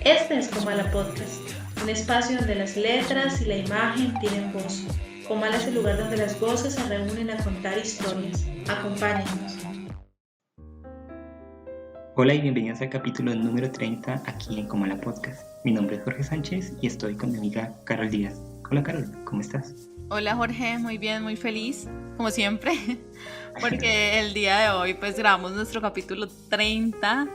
Este es Comala Podcast, un espacio donde las letras y la imagen tienen voz. Comala es el lugar donde las voces se reúnen a contar historias. Acompáñennos. Hola y bienvenidos al capítulo número 30 aquí en Comala Podcast. Mi nombre es Jorge Sánchez y estoy con mi amiga Carol Díaz. Hola Carol, ¿cómo estás? Hola Jorge, muy bien, muy feliz, como siempre, porque el día de hoy pues grabamos nuestro capítulo 30,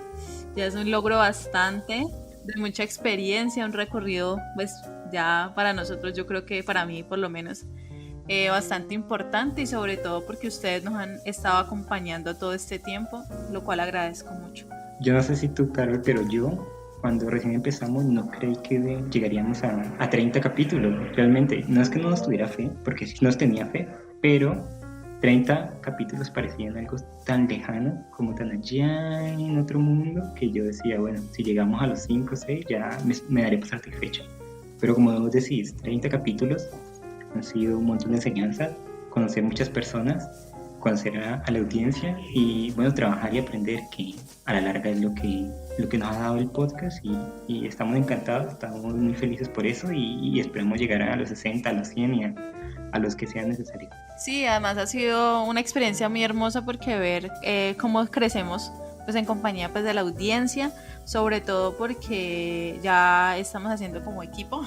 ya es un logro bastante, de mucha experiencia, un recorrido pues ya para nosotros, yo creo que para mí por lo menos, bastante importante y sobre todo porque ustedes nos han estado acompañando todo este tiempo, lo cual agradezco mucho. Yo no sé si tú, Carol, pero yo cuando recién empezamos no creí que llegaríamos a 30 capítulos, realmente. No es que no nos tuviera fe, porque sí nos tenía fe, pero 30 capítulos parecían algo tan lejano, como tan allá en otro mundo, que yo decía, bueno, si llegamos a los 5 o 6 ya me daré por satisfecho. Pero como vos decís, 30 capítulos han sido un montón de enseñanzas, conocer muchas personas, conocer a la audiencia y bueno, trabajar y aprender, que a la larga es lo que nos ha dado el podcast y estamos encantados, estamos muy felices por eso y esperamos llegar a los 60, a los 100 y a los que sean necesarios. Sí, además ha sido una experiencia muy hermosa porque ver cómo crecemos pues en compañía pues de la audiencia, sobre todo porque ya estamos haciendo como equipo,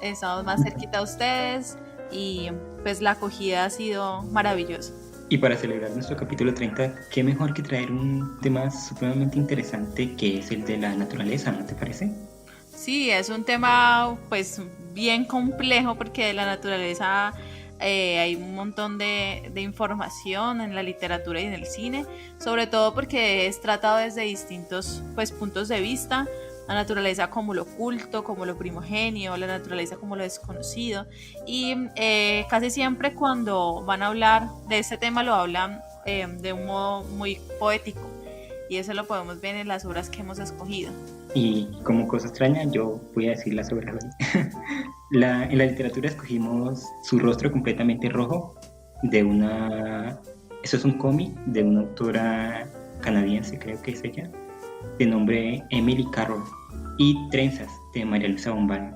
estamos más cerquita a ustedes y pues la acogida ha sido maravillosa. Y para celebrar nuestro capítulo 30, qué mejor que traer un tema supremamente interesante que es el de la naturaleza, ¿no te parece? Sí, es un tema pues bien complejo porque de la naturaleza hay un montón de información en la literatura y en el cine, sobre todo porque es tratado desde distintos pues puntos de vista, la naturaleza como lo oculto, como lo primogenio, la naturaleza como lo desconocido y casi siempre cuando van a hablar de este tema lo hablan de un modo muy poético y eso lo podemos ver en las obras que hemos escogido. Y como cosa extraña, yo voy a decir las obras hoy. En la literatura escogimos Su rostro completamente rojo, de una... Eso es un cómic de una autora canadiense, creo que es ella, de nombre Emily Carroll, y Trenzas, de María Luisa Bombal.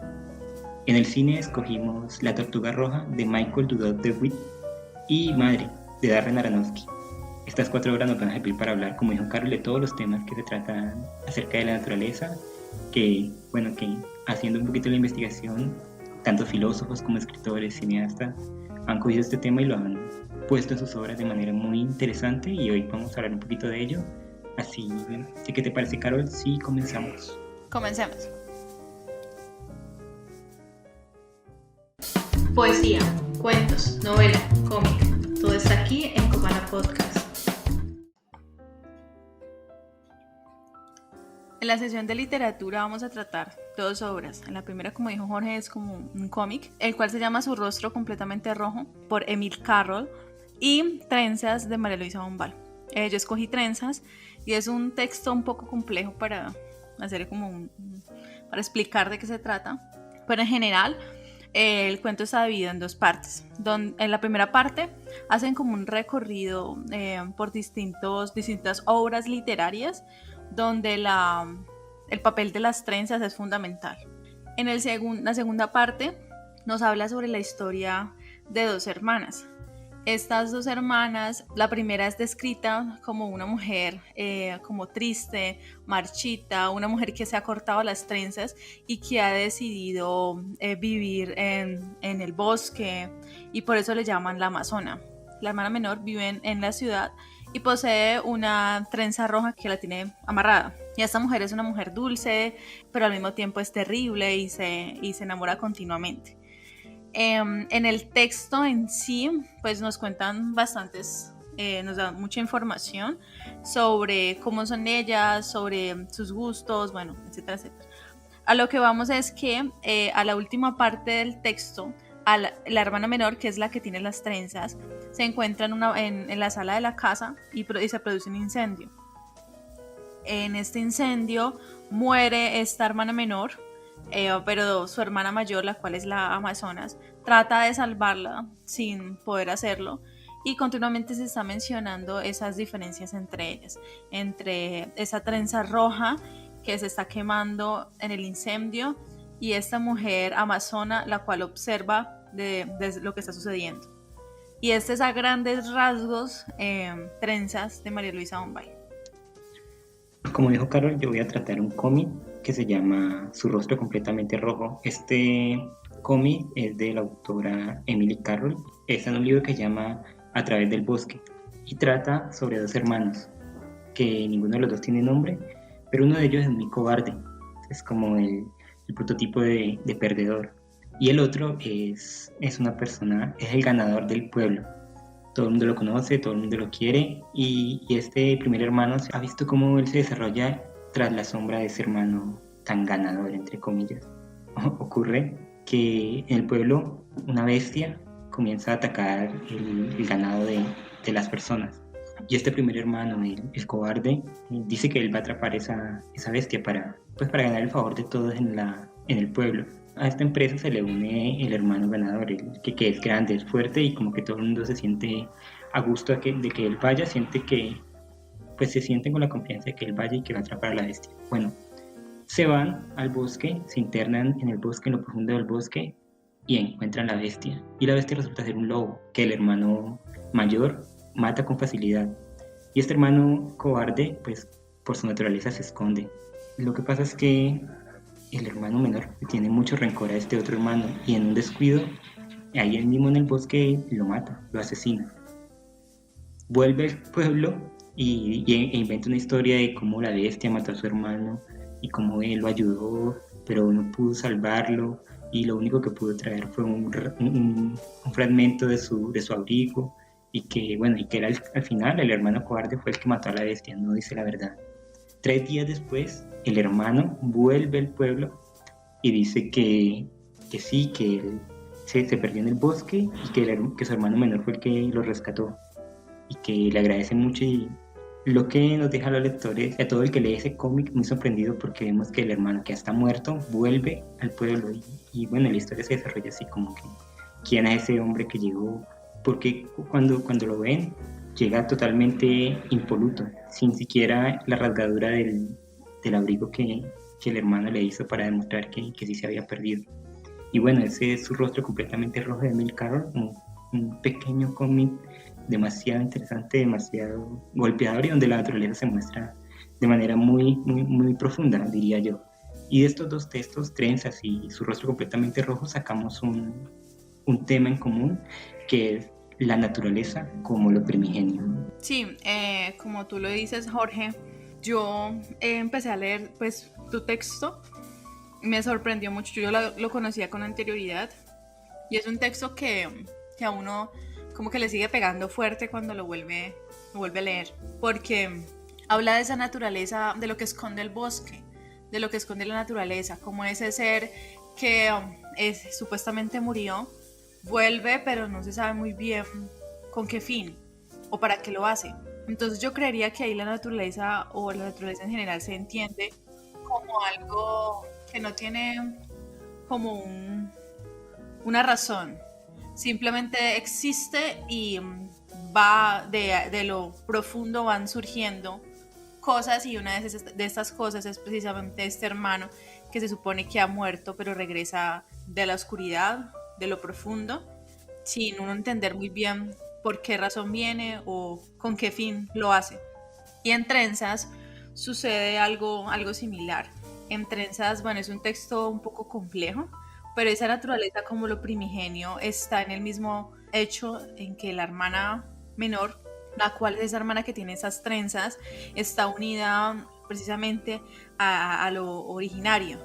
En el cine escogimos La tortuga roja, de Michael Dudot de Witt, y Madre, de Darren Aronofsky. Estas 4 horas nos van a servir para hablar, como dijo Carlos, de todos los temas que se tratan acerca de la naturaleza, que, bueno, que haciendo un poquito la investigación, tanto filósofos como escritores, cineastas, han cogido este tema y lo han puesto en sus obras de manera muy interesante y hoy vamos a hablar un poquito de ello. Así que te parece, Carol, si comenzamos. Comencemos. Poesía, cuentos, novela, cómic, todo está aquí en Comala Podcast. En la sesión de literatura vamos a tratar 2 obras. En la primera, como dijo Jorge, es como un cómic, el cual se llama Su rostro completamente rojo, por Emily Carroll, y Trenzas, de María Luisa Bombal. Yo escogí Trenzas y es un texto un poco complejo para hacer como para explicar de qué se trata, pero en general el cuento está dividido en 2 partes. En la primera parte hacen como un recorrido por distintas obras literarias donde el papel de las trenzas es fundamental. En la segunda parte nos habla sobre la historia de 2 hermanas. Estas 2 hermanas, la primera es descrita como una mujer como triste, marchita, una mujer que se ha cortado las trenzas y que ha decidido vivir en el bosque y por eso le llaman la amazona. La hermana menor vive en la ciudad y posee una trenza roja que la tiene amarrada. Y esta mujer es una mujer dulce, pero al mismo tiempo es terrible y se enamora continuamente. En el texto en sí, pues nos cuentan nos dan mucha información sobre cómo son ellas, sobre sus gustos, bueno, etcétera, etcétera. A lo que vamos es que a la última parte del texto, la hermana menor, que es la que tiene las trenzas, se encuentra en la sala de la casa y se produce un incendio. En este incendio muere esta hermana menor, pero su hermana mayor, la cual es la Amazonas, trata de salvarla sin poder hacerlo y continuamente se está mencionando esas diferencias entre ellas, entre esa trenza roja que se está quemando en el incendio y esta mujer amazona la cual observa de lo que está sucediendo. Y este es a grandes rasgos Trenzas de María Luisa Bombay. Como dijo Carol, yo voy a tratar un cómic que se llama Su rostro completamente rojo. Este cómic es de la autora Emily Carroll. Está en un libro que se llama A través del bosque y trata sobre dos hermanos que ninguno de los dos tiene nombre, pero uno de ellos es muy cobarde. Es como el prototipo de perdedor. Y el otro es una persona, es el ganador del pueblo. Todo el mundo lo conoce, todo el mundo lo quiere y este primer hermano ha visto cómo él se desarrolla tras la sombra de ese hermano tan ganador, entre comillas. Ocurre que en el pueblo una bestia comienza a atacar el ganado de las personas. Y este primer hermano, el cobarde, dice que él va a atrapar esa bestia para ganar el favor de todos en el pueblo. A esta empresa se le une el hermano ganador, que es grande, es fuerte y como que todo el mundo se siente a gusto de que él vaya, se sienten con la confianza de que él vaya y que va a atrapar a la bestia. Bueno, se van al bosque, se internan en el bosque, en lo profundo del bosque y encuentran la bestia. Y la bestia resulta ser un lobo que el hermano mayor mata con facilidad. Y este hermano cobarde, pues por su naturaleza se esconde. Lo que pasa es que el hermano menor tiene mucho rencor a este otro hermano y en un descuido, ahí él mismo en el bosque lo mata, lo asesina. Vuelve al pueblo e inventa una historia de cómo la bestia mató a su hermano y cómo él lo ayudó, pero no pudo salvarlo y lo único que pudo traer fue un fragmento de su abrigo y que era al final el hermano cobarde fue el que mató a la bestia, no dice la verdad. 3 días después, el hermano vuelve al pueblo y dice que sí, que él se perdió en el bosque y que su hermano menor fue el que lo rescató y que le agradece mucho. Y lo que nos deja a los lectores, a todo el que lee ese cómic, muy sorprendido porque vemos que el hermano que ya está muerto vuelve al pueblo y la historia se desarrolla así como que quién es ese hombre que llegó, porque cuando lo ven llega totalmente impoluto, sin siquiera la rasgadura del abrigo que el hermano le hizo para demostrar que sí se había perdido. Y bueno, ese es Su rostro completamente rojo de Emily Carroll, un pequeño cómic demasiado interesante, demasiado golpeador y donde la naturaleza se muestra de manera muy, muy, muy profunda, diría yo. Y de estos dos textos, Trenzas y Su rostro completamente rojo, sacamos un tema en común que es la naturaleza como lo primigenio. Sí, como tú lo dices, Jorge, yo empecé a leer pues tu texto, me sorprendió mucho, yo lo conocía con anterioridad y es un texto que a uno como que le sigue pegando fuerte cuando lo vuelve a leer, porque habla de esa naturaleza, de lo que esconde el bosque, de lo que esconde la naturaleza, como ese ser que supuestamente murió, vuelve pero no se sabe muy bien con qué fin o para qué lo hace. Entonces yo creería que ahí la naturaleza o la naturaleza en general se entiende como algo que no tiene como una razón, simplemente existe y va de lo profundo van surgiendo cosas y una de estas cosas es precisamente este hermano que se supone que ha muerto pero regresa de la oscuridad, de lo profundo, sin uno entender muy bien por qué razón viene o con qué fin lo hace. Y en Trenzas sucede algo similar. En Trenzas, bueno, es un texto un poco complejo, pero esa naturaleza como lo primigenio está en el mismo hecho en que la hermana menor, la cual es esa hermana que tiene esas trenzas, está unida precisamente a lo originario.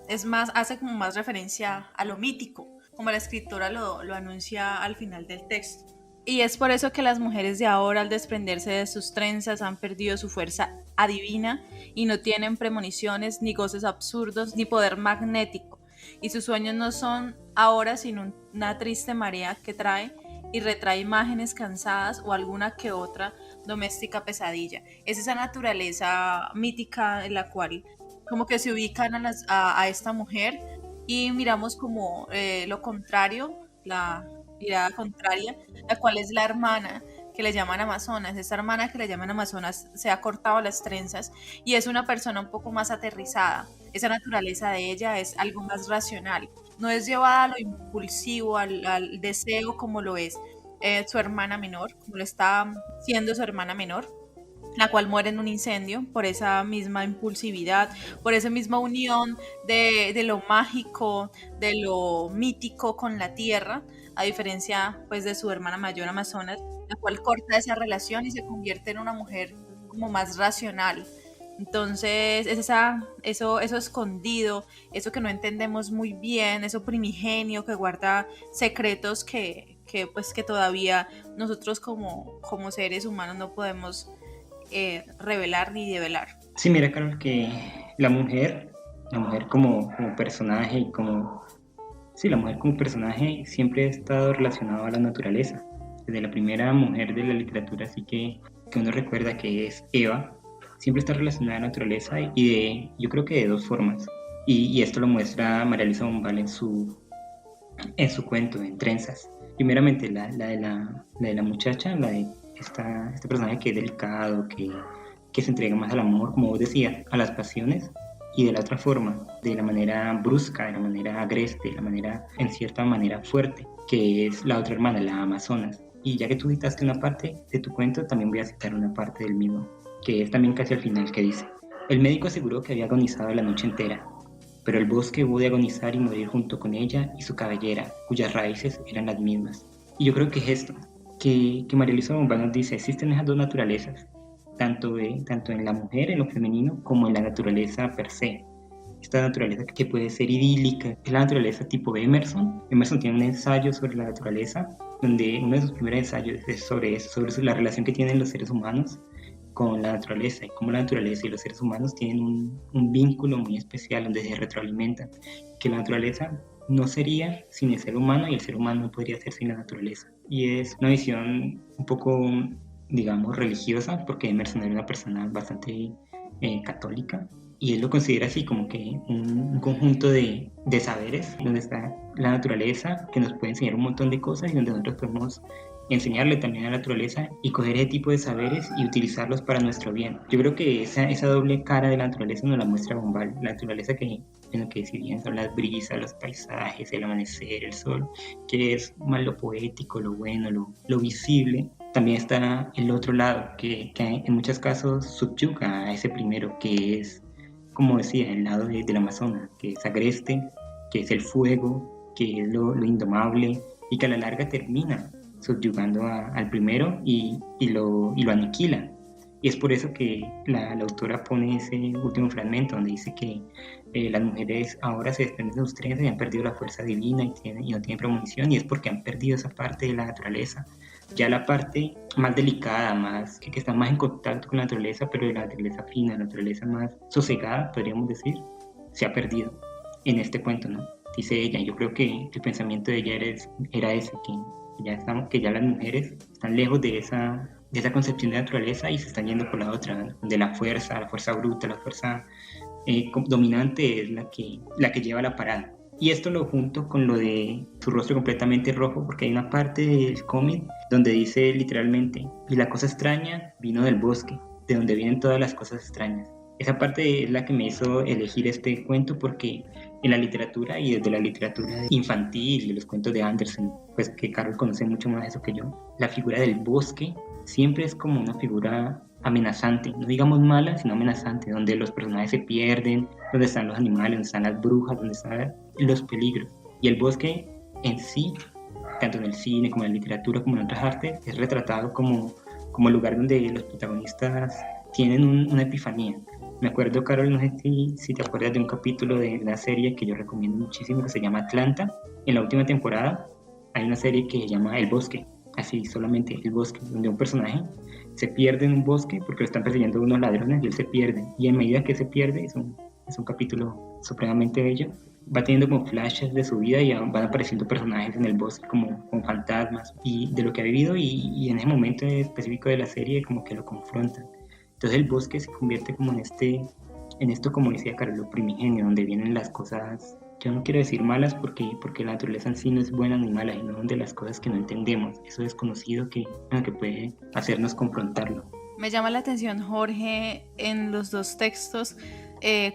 Es más, hace como más referencia a lo mítico, como la escritora lo anuncia al final del texto. Y es por eso que las mujeres de ahora, al desprenderse de sus trenzas, han perdido su fuerza adivina y no tienen premoniciones, ni goces absurdos, ni poder magnético. Y sus sueños no son ahora sino una triste marea que trae y retrae imágenes cansadas o alguna que otra doméstica pesadilla. Es esa naturaleza mítica en la cual como que se ubican a esta mujer y miramos como lo contrario, la mirada contraria, la cual es la hermana que le llaman Amazonas. Esta hermana que le llaman Amazonas se ha cortado las trenzas y es una persona un poco más aterrizada. Esa naturaleza de ella es algo más racional. No es llevada a lo impulsivo, al deseo como lo es su hermana menor, como lo está siendo su hermana menor, la cual muere en un incendio por esa misma impulsividad, por esa misma unión de lo mágico, de lo mítico con la tierra, a diferencia pues de su hermana mayor Amazonas, la cual corta esa relación y se convierte en una mujer como más racional. Entonces es eso escondido, eso que no entendemos muy bien, eso primigenio que guarda secretos que todavía nosotros como seres humanos no podemos revelar ni develar. Sí, mira, Carol, que la mujer como personaje y sí, la mujer como personaje siempre ha estado relacionada a la naturaleza. Desde la primera mujer de la literatura, así que uno recuerda que es Eva, siempre está relacionada a la naturaleza yo creo que de dos formas. Y esto lo muestra María Luisa Bombal en su cuento, en Trenzas. Primeramente, la de la muchacha, la de este personaje que es delicado, que se entrega más al amor, como vos decías, a las pasiones, y de la otra forma, de la manera brusca, de la manera agreste, de la manera, en cierta manera, fuerte, que es la otra hermana, la Amazonas. Y ya que tú citaste una parte de tu cuento, también voy a citar una parte del mismo, que es también casi al final, que dice: el médico aseguró que había agonizado la noche entera, pero el bosque hubo de agonizar y morir junto con ella y su cabellera, cuyas raíces eran las mismas. Y yo creo que es esto, que María Luisa Bombal nos dice: existen esas dos naturalezas, tanto en la mujer, en lo femenino, como en la naturaleza per se. Esta naturaleza que puede ser idílica, es la naturaleza tipo Emerson. Emerson tiene un ensayo sobre la naturaleza, donde uno de sus primeros ensayos es sobre eso, sobre la relación que tienen los seres humanos con la naturaleza, y cómo la naturaleza y los seres humanos tienen un vínculo muy especial donde se retroalimentan, que la naturaleza no sería sin el ser humano y el ser humano no podría ser sin la naturaleza. Y es una visión un poco, digamos, religiosa, porque Emerson era una persona bastante católica, y él lo considera así como que un conjunto de saberes donde está la naturaleza, que nos puede enseñar un montón de cosas y donde nosotros podemos enseñarle también a la naturaleza y coger ese tipo de saberes y utilizarlos para nuestro bien. Yo creo que esa doble cara de la naturaleza nos la muestra Bombal. La naturaleza que en lo que si bien son las brisas, los paisajes, el amanecer, el sol, que es más lo poético, lo bueno, lo visible. También está el otro lado que en muchos casos subyuga a ese primero, que es, como decía, el lado del Amazonas, que es agreste, que es el fuego, que es lo indomable, y que a la larga termina subyugando al primero y lo aniquila. Y es por eso que la autora pone ese último fragmento donde dice que las mujeres ahora se desprenden de sus trenzas y han perdido la fuerza divina y no tienen premonición, y es porque han perdido esa parte de la naturaleza. Ya la parte más delicada, más que está más en contacto con la naturaleza, pero de la naturaleza fina, la naturaleza más sosegada, podríamos decir, se ha perdido en este cuento, ¿no? Dice ella. Yo creo que el pensamiento de ella era ese, que ya las mujeres están lejos de esa concepción de naturaleza y se están yendo por la otra, de la fuerza bruta, la fuerza dominante es la que lleva la parada. Y esto lo junto con lo de su rostro completamente rojo, porque hay una parte del cómic donde dice literalmente: y la cosa extraña vino del bosque, de donde vienen todas las cosas extrañas. Esa parte es la que me hizo elegir este cuento, porque en la literatura, y desde la literatura infantil y los cuentos de Andersen, pues que Carol conoce mucho más de eso que yo, la figura del bosque siempre es como una figura amenazante, no digamos mala, sino amenazante, donde los personajes se pierden, donde están los animales, donde están las brujas, donde están los peligros. Y el bosque en sí, tanto en el cine como en la literatura como en otras artes, es retratado como el lugar donde los protagonistas tienen una epifanía. Me acuerdo, Carol, no sé si te acuerdas de un capítulo de una serie que yo recomiendo muchísimo, que se llama Atlanta. En la última temporada hay una serie que se llama El Bosque, así solamente El Bosque, donde un personaje se pierde en un bosque porque lo están persiguiendo unos ladrones y él se pierde. Y en medida que se pierde, es un capítulo supremamente bello, va teniendo como flashes de su vida y van apareciendo personajes en el bosque como con fantasmas y de lo que ha vivido, y en ese momento específico de la serie como que lo confrontan. Entonces el bosque se convierte como en en esto, como decía Carlos, lo primigenio, donde vienen las cosas, yo no quiero decir malas porque la naturaleza en sí no es buena ni mala, sino donde las cosas que no entendemos, eso desconocido que puede hacernos confrontarlo. Me llama la atención, Jorge, en los dos textos,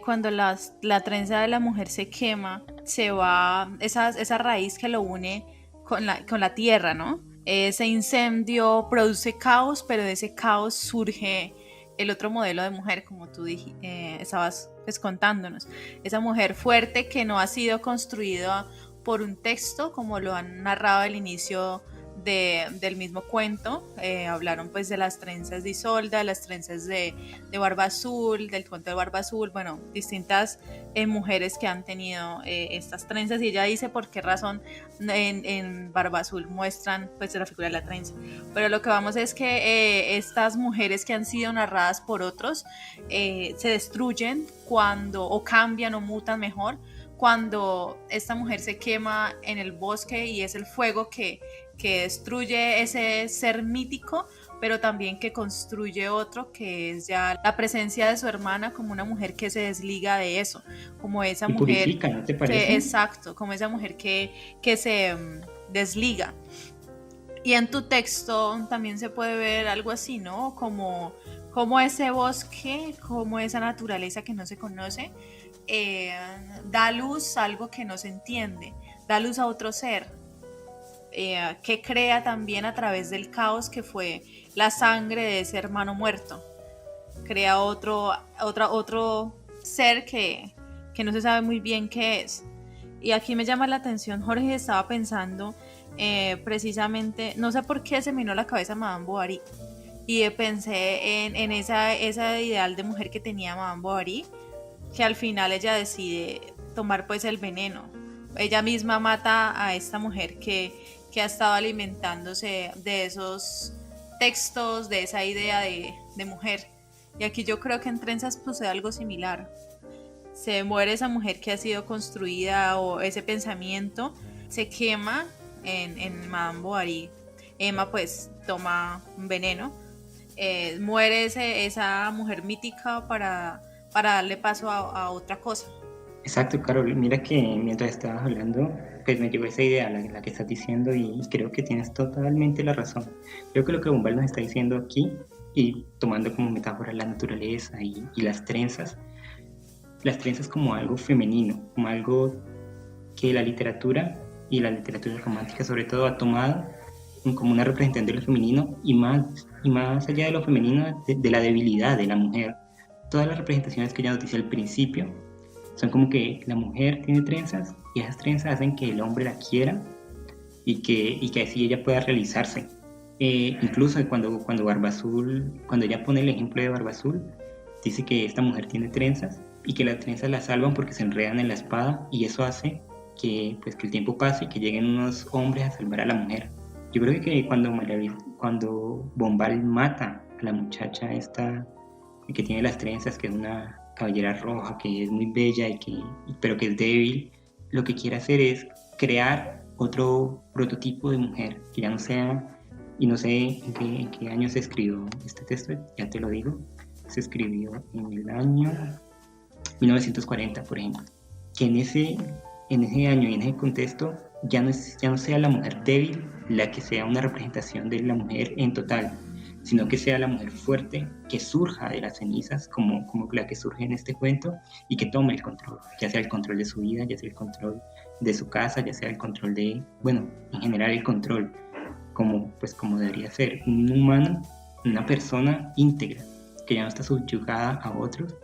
cuando la trenza de la mujer se quema, se va esa raíz que lo une con la tierra, ¿no? Ese incendio produce caos, pero de ese caos surge el otro modelo de mujer, como tú estabas pues, contándonos. Esa mujer fuerte que no ha sido construida por un texto, como lo han narrado al inicio del mismo cuento. Hablaron pues de las trenzas de Isolda, las trenzas de Barba Azul, del cuento de Barba Azul, bueno, distintas mujeres que han tenido estas trenzas, y ella dice por qué razón en Barba Azul muestran pues la figura de la trenza. Pero lo que vamos es que estas mujeres que han sido narradas por otros se destruyen o cambian o mutan mejor cuando esta mujer se quema en el bosque, y es el fuego que destruye ese ser mítico, pero también que construye otro, que es ya la presencia de su hermana como una mujer que se desliga de eso, como esa Y mujer purifica, ¿no te parece? exacto, como esa mujer que se desliga. Y en tu texto también se puede ver algo así, ¿no? Como ese bosque, como esa naturaleza que no se conoce, da luz a algo que no se entiende, da luz a otro ser, que crea también a través del caos que fue la sangre de ese hermano muerto. Crea otro ser que no se sabe muy bien qué es. Y aquí me llama la atención, Jorge, estaba pensando precisamente, no sé por qué se me vino a la cabeza Madame Bovary, y pensé en esa ideal de mujer que tenía Madame Bovary, que al final ella decide tomar pues el veneno. Ella misma mata a esta mujer que ha estado alimentándose de esos textos, de esa idea de mujer. Y aquí yo creo que en Trenzas sucede algo similar. Se muere esa mujer que ha sido construida, o ese pensamiento se quema en Madame Bovary. Emma pues toma un veneno, muere esa mujer mítica para darle paso a otra cosa. Exacto, Carol. Mira que mientras estabas hablando, pues me llegó esa idea, la que estás diciendo, y creo que tienes totalmente la razón. Creo que lo que Bombal nos está diciendo aquí, y tomando como metáfora la naturaleza y las trenzas como algo femenino, como algo que la literatura, y la literatura romántica sobre todo, ha tomado como una representación de lo femenino, y más allá de lo femenino, de la debilidad de la mujer. Todas las representaciones que ella nos dice al principio son como que la mujer tiene trenzas, y esas trenzas hacen que el hombre la quiera, y que así ella pueda realizarse. Incluso cuando Barba Azul, cuando ella pone el ejemplo de Barba Azul, dice que esta mujer tiene trenzas, y que las trenzas la salvan porque se enredan en la espada, y eso hace que el tiempo pase y que lleguen unos hombres a salvar a la mujer. Yo creo que cuando Bombal mata a la muchacha esta que tiene las trenzas, que es una cabellera roja, que es muy bella pero que es débil, lo que quiere hacer es crear otro prototipo de mujer, que ya no sea, y no sé en qué año se escribió este texto, ya te lo digo, se escribió en el año 1940, por ejemplo, que en ese año y en ese contexto ya no sea la mujer débil la que sea una representación de la mujer en total, sino que sea la mujer fuerte que surja de las cenizas, como la que surge en este cuento, y que tome el control, ya sea el control de su vida, ya sea el control de su casa, ya sea el control en general el control, como debería ser un humano, una persona íntegra, que ya no está subyugada a otros.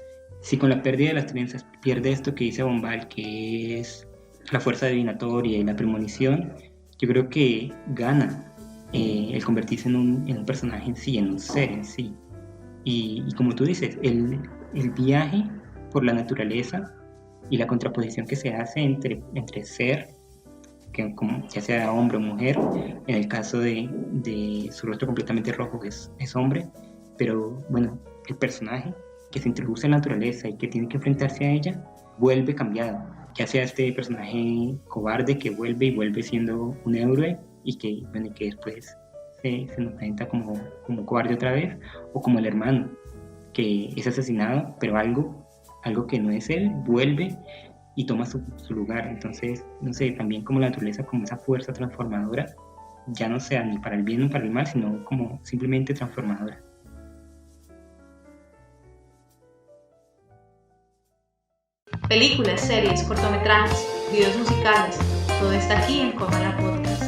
Si con la pérdida de las trenzas pierde esto que dice Bombal, que es la fuerza divinatoria y la premonición, yo creo que gana el convertirse en un personaje en sí, en un ser en sí. Y como tú dices, el viaje por la naturaleza y la contraposición que se hace entre ser, ya sea hombre o mujer, en el caso de su rostro completamente rojo es hombre, pero bueno, el personaje que se introduce en la naturaleza y que tiene que enfrentarse a ella, vuelve cambiado, ya sea este personaje cobarde que vuelve siendo un héroe, y que después se nos presenta como cobarde otra vez, o como el hermano que es asesinado, pero algo algo que no es él vuelve y toma su lugar. Entonces, no sé, también como la naturaleza, como esa fuerza transformadora, ya no sea ni para el bien ni para el mal, sino como simplemente transformadora. Películas, series, cortometrajes, videos musicales, todo está aquí en Cómala Podcast.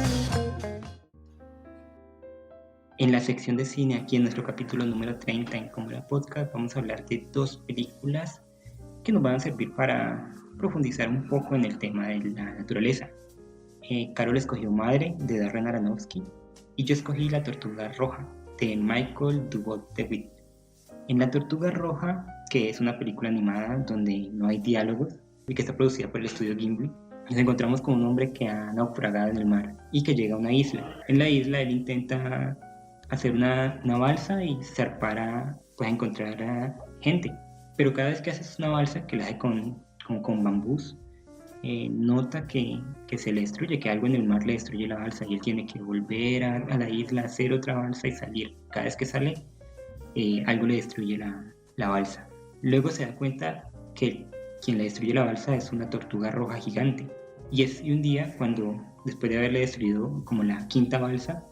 En la sección de cine, aquí en nuestro capítulo número 30 en Cómala Podcast, vamos a hablar de 2 películas que nos van a servir para profundizar un poco en el tema de la naturaleza. Carol escogió Madre, de Darren Aronofsky, y yo escogí La Tortuga Roja, de Michael Duvall-Dewitt. En La Tortuga Roja, que es una película animada donde no hay diálogos y que está producida por el estudio Gimli, nos encontramos con un hombre que ha naufragado en el mar y que llega a una isla. En la isla él intenta hacer una balsa y zarpar a encontrar a gente, pero cada vez que hace una balsa, que la hace con bambús, nota que se le destruye, que algo en el mar le destruye la balsa y él tiene que volver a la isla, hacer otra balsa y salir. Cada vez que sale, algo le destruye la balsa. Luego se da cuenta que quien le destruye la balsa es una tortuga roja gigante. Y un día, cuando después de haberle destruido como la 5ª balsa,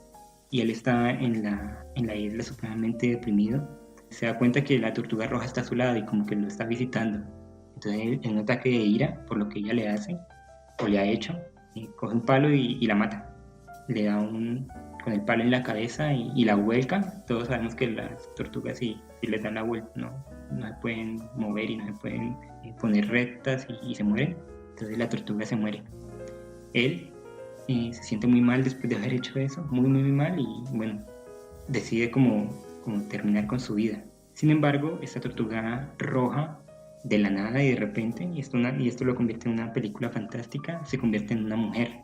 y él está en la isla supremamente deprimido, se da cuenta que la tortuga roja está a su lado y como que lo está visitando. Entonces él, en un ataque de ira por lo que ella le hace o le ha hecho, coge un palo y la mata. Le da con el palo en la cabeza y la vuelca. Todos sabemos que las tortugas si les dan la vuelta no se pueden mover y no se pueden poner rectas y se mueren. Entonces la tortuga se muere. Él se siente muy mal después de haber hecho eso, muy muy mal, y bueno, decide como terminar con su vida. Sin embargo, esta tortuga roja, de la nada y de repente, y esto lo convierte en una película fantástica, se convierte en una mujer.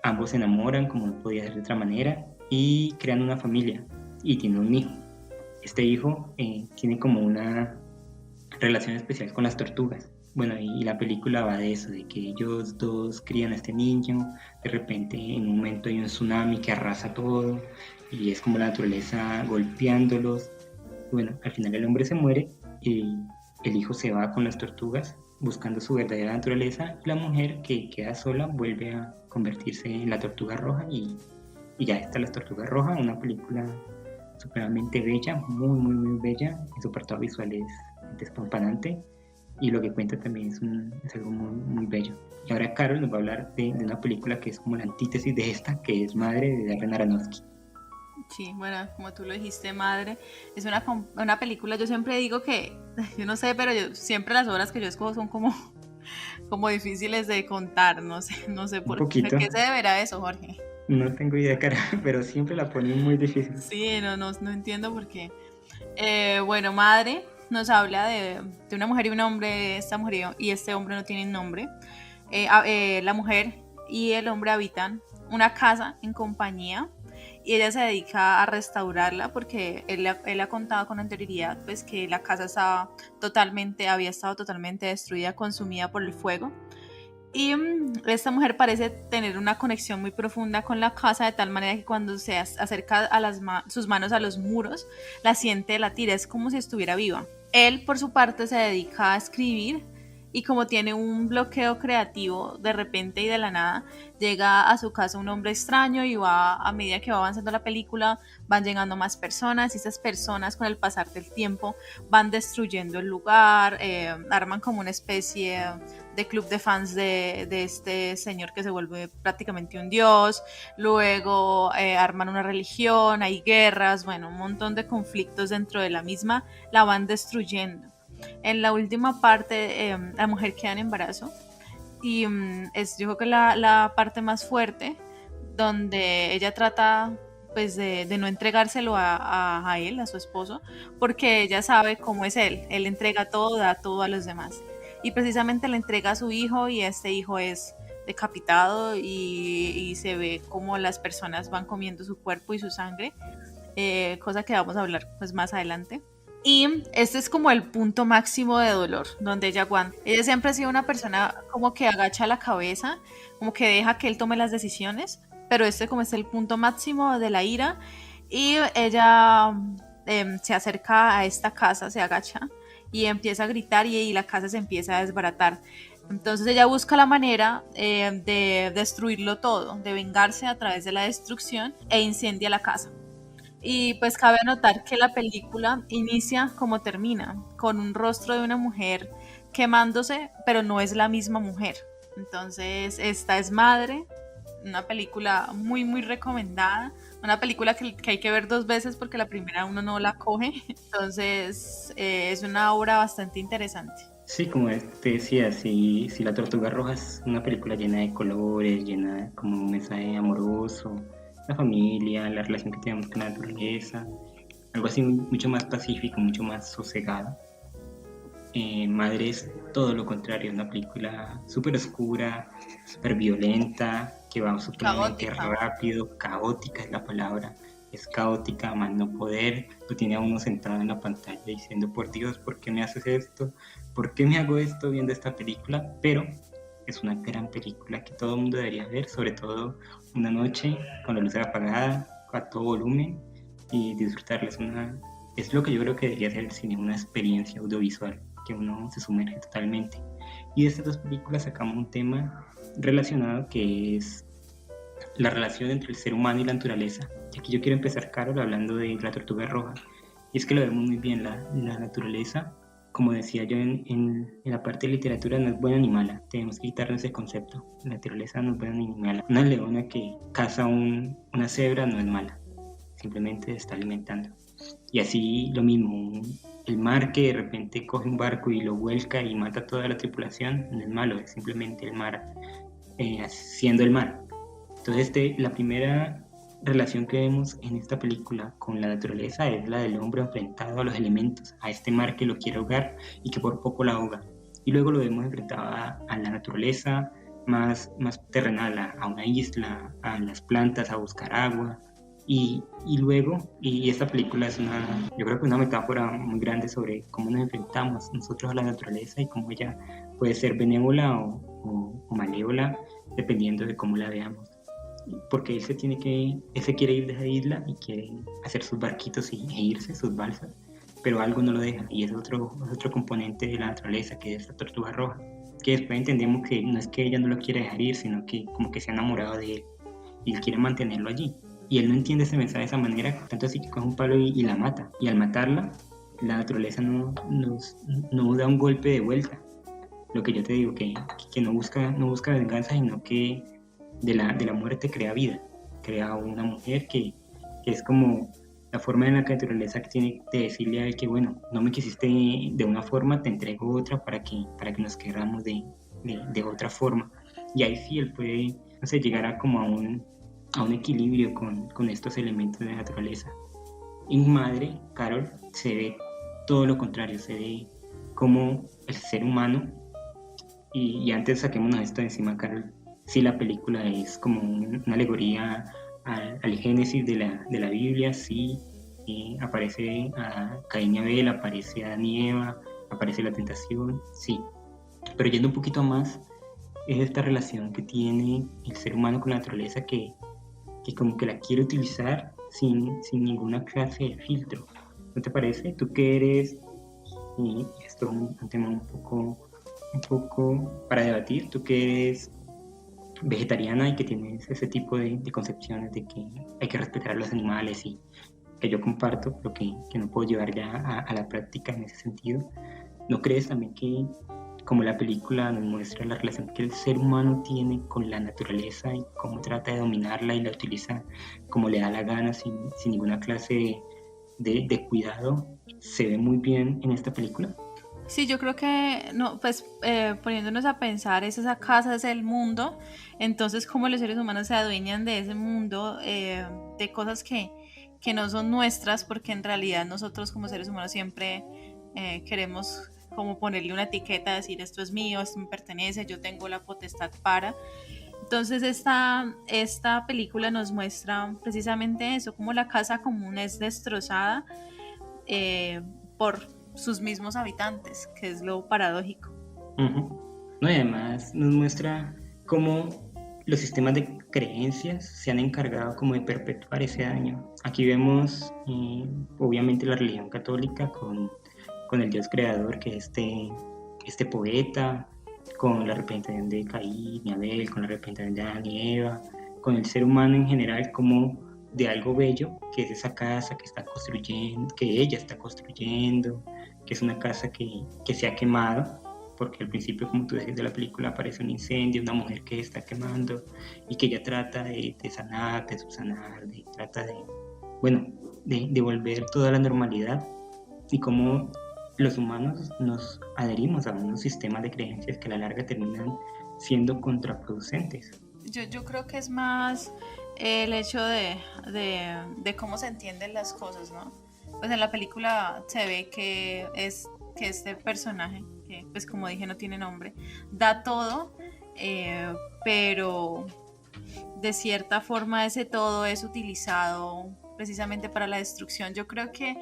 Ambos se enamoran como no podía ser de otra manera y crean una familia y tienen un hijo. Este hijo tiene como una relación especial con las tortugas. Bueno, y la película va de eso, de que ellos dos crían a este niño, de repente en un momento hay un tsunami que arrasa todo y es como la naturaleza golpeándolos. Bueno, al final el hombre se muere y el hijo se va con las tortugas buscando su verdadera naturaleza, y la mujer que queda sola vuelve a convertirse en la tortuga roja y ya está la tortuga roja, una película supremamente bella, muy muy muy bella, en su apartado visual es despampanante y lo que cuenta también es algo muy muy bello. Y ahora Carol nos va a hablar de una película que es como la antítesis de esta, que es Madre, de Darren Aronofsky. Sí, bueno, como tú lo dijiste, Madre, es una película, yo siempre digo que, yo no sé, pero siempre las obras que yo escojo son como difíciles de contar, no sé por qué. ¿Qué se deberá eso, Jorge? No tengo idea, cara, pero siempre la ponen muy difícil. Sí, no entiendo por qué. Bueno, Madre nos habla de una mujer y un hombre. Esta mujer y este hombre no tienen nombre. La mujer y el hombre habitan una casa en compañía y ella se dedica a restaurarla porque él ha contado con anterioridad pues que la casa había estado totalmente destruida, consumida por el fuego. Y esta mujer parece tener una conexión muy profunda con la casa, de tal manera que cuando se acerca sus manos a los muros, la siente latir, es como si estuviera viva. Él, por su parte, se dedica a escribir y como tiene un bloqueo creativo, de repente y de la nada, llega a su casa un hombre extraño y a medida que va avanzando la película, van llegando más personas y esas personas con el pasar del tiempo van destruyendo el lugar, arman como una especie de club de fans de este señor que se vuelve prácticamente un dios, luego arman una religión, hay guerras, bueno, un montón de conflictos dentro de la misma, la van destruyendo. En la última parte, la mujer queda en embarazo y es yo creo que la parte más fuerte, donde ella trata pues de no entregárselo a él, a su esposo, porque ella sabe cómo es él entrega todo, da todo a los demás, y precisamente le entrega a su hijo y este hijo es decapitado y se ve como las personas van comiendo su cuerpo y su sangre, cosa que vamos a hablar pues más adelante. Y este es como el punto máximo de dolor, donde ella aguanta. Ella siempre ha sido una persona como que agacha la cabeza, como que deja que él tome las decisiones, pero este como es el punto máximo de la ira, y ella se acerca a esta casa, se agacha y empieza a gritar y la casa se empieza a desbaratar. Entonces ella busca la manera de destruirlo todo, de vengarse a través de la destrucción e incendia la casa. Y pues cabe anotar que la película inicia como termina, con un rostro de una mujer quemándose, pero no es la misma mujer. Entonces esta es Madre, una película muy muy recomendada, una película que hay que ver 2 veces porque la primera uno no la coge, entonces es una obra bastante interesante. Sí, como te decía, si La Tortuga Roja es una película llena de colores, llena como un mensaje amoroso, la familia, la relación que tenemos con la naturaleza, algo así mucho más pacífico, mucho más sosegado. Madre es todo lo contrario, es una película súper oscura, súper violenta, que va supremamente Caótica. rápido, caótica es la palabra, es caótica, más no poder, lo tiene a uno sentado en la pantalla diciendo, por Dios, ¿por qué me haces esto? ¿Por qué me hago esto viendo esta película? Pero es una gran película que todo el mundo debería ver, sobre todo una noche con la luz apagada, a todo volumen y disfrutarla. Es lo que yo creo que debería ser el cine, una experiencia audiovisual que uno se sumerge totalmente. Y de estas dos películas sacamos un tema relacionado que es la relación entre el ser humano y la naturaleza. Y aquí yo quiero empezar, Carol, hablando de La Tortuga Roja. Y es que lo vemos muy bien, la naturaleza, como decía yo en la parte de literatura, no es buena ni mala. Tenemos que quitarnos ese concepto. La naturaleza no es buena ni mala. Una leona que caza una cebra no es mala. Simplemente se está alimentando. Y así lo mismo, el mar que de repente coge un barco y lo vuelca y mata a toda la tripulación, no es malo, es simplemente el mar siendo el mar. Entonces la primera relación que vemos en esta película con la naturaleza es la del hombre enfrentado a los elementos, a este mar que lo quiere ahogar y que por poco la ahoga. Y luego lo vemos enfrentado a la naturaleza más terrenal, a una isla, a las plantas, a buscar agua. Y luego, y esta película es yo creo que una metáfora muy grande sobre cómo nos enfrentamos nosotros a la naturaleza y cómo ella puede ser benévola o malévola dependiendo de cómo la veamos. Porque él se quiere ir de esa isla y quiere hacer sus barquitos e irse, sus balsas, pero algo no lo deja y es otro componente de la naturaleza que es la tortuga roja, que después entendemos que no es que ella no lo quiere dejar ir, sino que como que se ha enamorado de él y él quiere mantenerlo allí. Y él no entiende ese mensaje de esa manera, tanto así que coge un palo y la mata. Y al matarla, la naturaleza nos da un golpe de vuelta. Lo que yo te digo, que no busca venganza, sino que de la muerte crea vida. Crea una mujer que es como la forma en la que la naturaleza tiene de decirle a él que, bueno, no me quisiste de una forma, te entrego otra para que nos queramos de otra forma. Y ahí sí él puede, no sé, llegar a como a un equilibrio con estos elementos de la naturaleza. En Madre, Carol, se ve todo lo contrario, se ve como el ser humano, y antes saquémonos esto de encima, Carol, si la película es como una alegoría al Génesis de la Biblia, sí, aparece a Caín y Abel, aparece a Adán y Eva, aparece la tentación, sí, pero yendo un poquito más, es esta relación que tiene el ser humano con la naturaleza que como que la quiere utilizar sin ninguna clase de filtro. ¿No te parece? Tú que eres, y esto es un tema un poco para debatir, tú que eres vegetariana y que tienes ese tipo de concepciones de que hay que respetar a los animales y que yo comparto, pero que no puedo llevar ya a la práctica en ese sentido, ¿no crees también que como la película nos muestra la relación que el ser humano tiene con la naturaleza y cómo trata de dominarla y la utiliza como le da la gana sin ninguna clase de cuidado, se ve muy bien en esta película? Sí, yo creo que, no, pues poniéndonos a pensar, esa casa es el mundo, entonces cómo los seres humanos se adueñan de ese mundo, de cosas que no son nuestras, porque en realidad nosotros como seres humanos siempre queremos como ponerle una etiqueta, decir esto es mío, esto me pertenece, yo tengo la potestad para. Entonces esta película nos muestra precisamente eso, como la casa común es destrozada por sus mismos habitantes, que es lo paradójico. Uh-huh. No, y además nos muestra cómo los sistemas de creencias se han encargado como de perpetuar ese daño. Aquí vemos obviamente la religión católica con con el Dios creador, que es este poeta, con la representación de Caín y Abel, con la representación de Adán y Eva, con el ser humano en general, como de algo bello, que es esa casa que está construyendo, que ella está construyendo, que es una casa que se ha quemado, porque al principio, como tú decías de la película, aparece un incendio, una mujer que está quemando y que ella trata de sanar, de subsanar, trata de volver toda la normalidad, y cómo los humanos nos adherimos a unos sistemas de creencias que a la larga terminan siendo contraproducentes. Yo creo que es más el hecho de cómo se entienden las cosas, ¿no? Pues en la película se ve que este personaje, que pues como dije no tiene nombre, da todo, pero de cierta forma ese todo es utilizado precisamente para la destrucción. Yo creo que,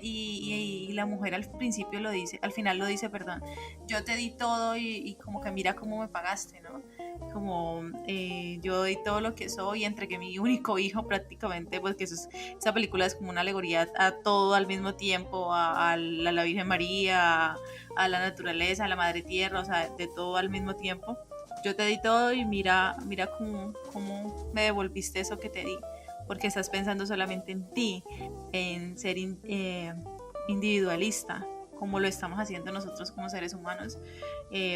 y la mujer al principio lo dice, al final lo dice, perdón, yo te di todo y como que mira cómo me pagaste, ¿no? Como yo di todo lo que soy y entregué mi único hijo prácticamente, pues que esa película es como una alegoría a todo al mismo tiempo, a la Virgen María, a la naturaleza, a la Madre Tierra, o sea, de todo al mismo tiempo. Yo te di todo y mira cómo me devolviste eso que te di, porque estás pensando solamente en ti, en ser individualista, como lo estamos haciendo nosotros como seres humanos.